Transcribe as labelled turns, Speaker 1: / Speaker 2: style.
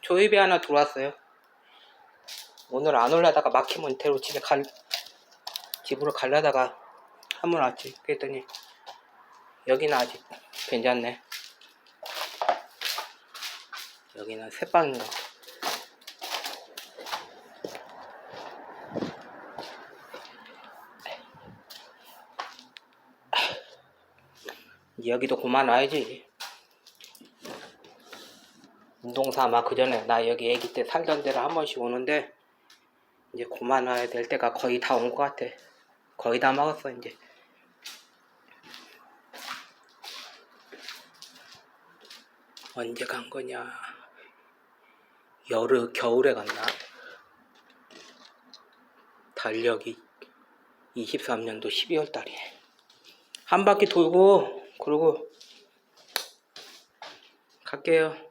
Speaker 1: 조이비 하나 들어왔어요. 오늘 안 올라다가 막히면 대로 집으로 가려다가 한번 왔지. 그랬더니 여기는 아직 괜찮네. 여기는 새빵인가. 여기도 그만 와야지. 운동삼아 그 전에 나 여기 애기 때 살던 데를 한 번씩 오는데 이제 그만 와야 될 때가 거의 다 온 것 같아. 거의 다 먹었어 이제. 언제 간 거냐? 겨울에 갔나? 달력이 23년도 12월 달이에. 한 바퀴 돌고 그러고 갈게요.